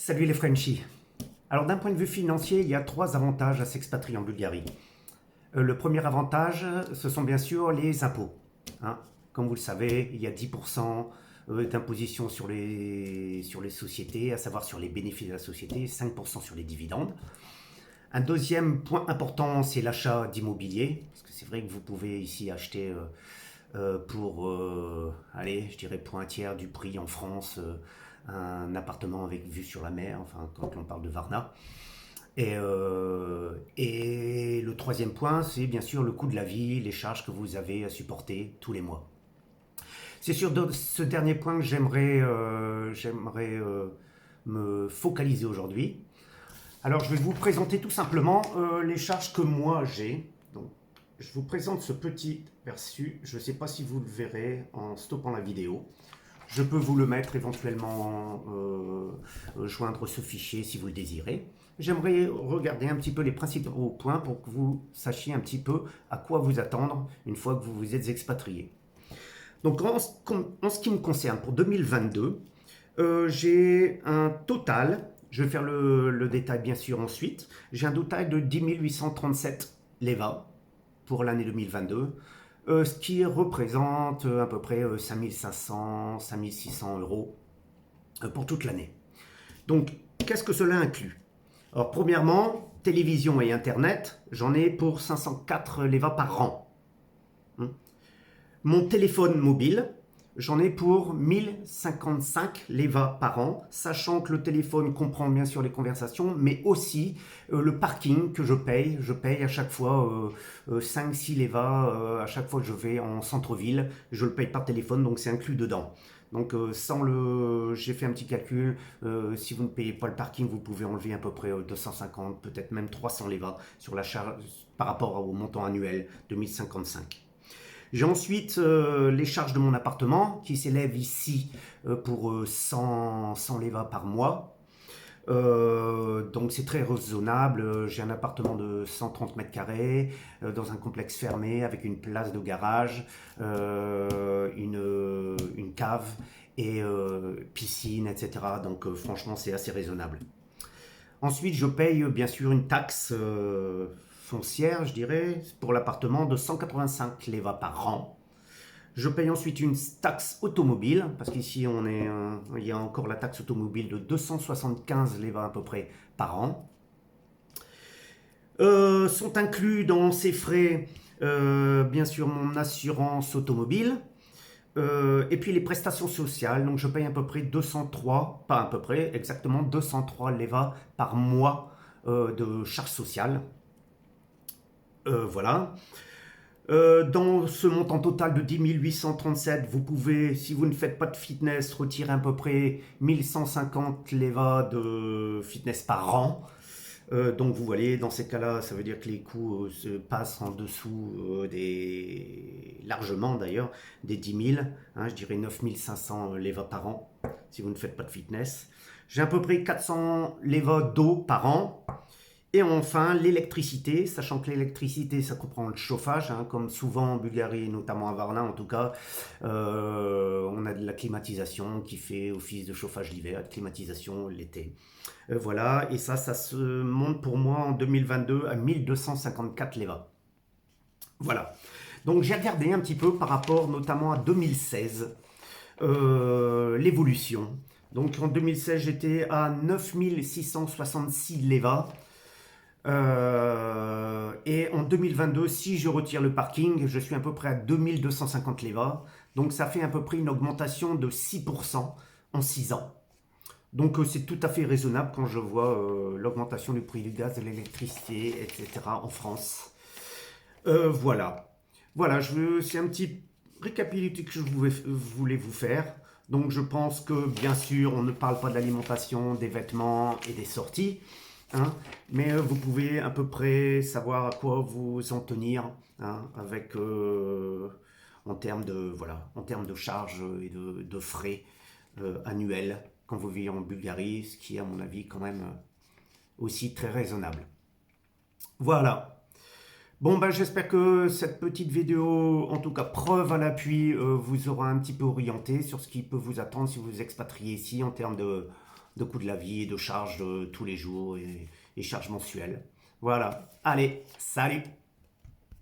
Salut les Frenchies. Alors d'un point de vue financier, il y a trois avantages à s'expatrier en Bulgarie. Le premier avantage, ce sont bien sûr les impôts, hein. Comme vous le savez, il y a 10% d'imposition sur les sociétés, à savoir sur les bénéfices de la société, 5% sur les dividendes. Un deuxième point important, c'est l'achat d'immobilier, parce que c'est vrai que vous pouvez ici acheter pour, allez, je dirais pour un tiers du prix en France, un appartement avec vue sur la mer, enfin quand on parle de Varna. Et le troisième point, c'est bien sûr le coût de la vie, les charges que vous avez à supporter tous les mois. C'est sur ce dernier point que j'aimerais me focaliser aujourd'hui. Alors je vais vous présenter tout simplement les charges que moi j'ai. Donc, je vous présente ce petit aperçu. Je ne sais pas si vous le verrez en stoppant la vidéo. Je peux vous le mettre éventuellement, joindre ce fichier si vous le désirez. J'aimerais regarder un petit peu les principaux points pour que vous sachiez un petit peu à quoi vous attendre une fois que vous vous êtes expatrié. Donc en ce qui me concerne, pour 2022, j'ai un total, je vais faire le détail bien sûr ensuite, j'ai un total de 10 837 leva pour l'année 2022, ce qui représente à peu près 5500, 5600 euros pour toute l'année. Donc, qu'est-ce que cela inclut? Alors, premièrement, télévision et Internet, j'en ai pour 504 leva par an. Mon téléphone mobile, j'en ai pour 1055 leva par an, sachant que le téléphone comprend bien sûr les conversations, mais aussi le parking que je paye. Je paye à chaque fois 5-6 leva à chaque fois que je vais en centre-ville. Je le paye par téléphone, donc c'est inclus dedans. Donc j'ai fait un petit calcul, si vous ne payez pas le parking, vous pouvez enlever à peu près 250, peut-être même 300 leva sur la charge par rapport au montant annuel de 1055. J'ai ensuite les charges de mon appartement qui s'élèvent ici pour 100 leva par mois. Donc c'est très raisonnable. J'ai un appartement de 130 mètres carrés dans un complexe fermé avec une place de garage, une cave et piscine, etc. Donc franchement c'est assez raisonnable. Ensuite je paye bien sûr une taxe foncière, je dirais, pour l'appartement de 185 leva par an. Je paye ensuite une taxe automobile, parce qu'ici il y a encore la taxe automobile de 275 leva à peu près par an. Sont inclus dans ces frais, bien sûr, mon assurance automobile, et puis les prestations sociales. Donc je paye à peu près 203, pas à peu près, exactement 203 leva par mois de charges sociales. Voilà. Dans ce montant total de 10 837, vous pouvez, si vous ne faites pas de fitness, retirer à peu près 1150 leva de fitness par an. Donc vous voyez, dans ces cas-là, ça veut dire que les coûts se passent en dessous largement d'ailleurs, des 10 000, hein, je dirais 9 500 leva par an, si vous ne faites pas de fitness. J'ai à peu près 400 leva d'eau par an. Et enfin, l'électricité, sachant que l'électricité, ça comprend le chauffage, hein, comme souvent en Bulgarie, notamment à Varna en tout cas, on a de la climatisation qui fait office de chauffage l'hiver, de climatisation l'été. Voilà, et ça se monte pour moi en 2022 à 1254 leva. Voilà. Donc j'ai regardé un petit peu par rapport notamment à 2016, l'évolution. Donc en 2016, j'étais à 9666 leva. Et en 2022, si je retire le parking, je suis à peu près à 2250 leva. Donc ça fait à peu près une augmentation de 6% en 6 ans. Donc c'est tout à fait raisonnable quand je vois l'augmentation du prix du gaz, de l'électricité, etc. en France. Voilà. Voilà, c'est un petit récapitulatif que je voulais vous faire. Donc je pense que bien sûr, on ne parle pas de l'alimentation, des vêtements et des sorties. Hein, mais vous pouvez à peu près savoir à quoi vous en tenir, hein, avec en termes de charges et de frais annuels quand vous vivez en Bulgarie, ce qui est à mon avis quand même aussi très raisonnable. Voilà. Bon ben j'espère que cette petite vidéo, en tout cas preuve à l'appui, vous aura un petit peu orienté sur ce qui peut vous attendre si vous vous expatriez ici en termes de coût de la vie, de charges de tous les jours et charges mensuelles. Voilà. Allez, salut!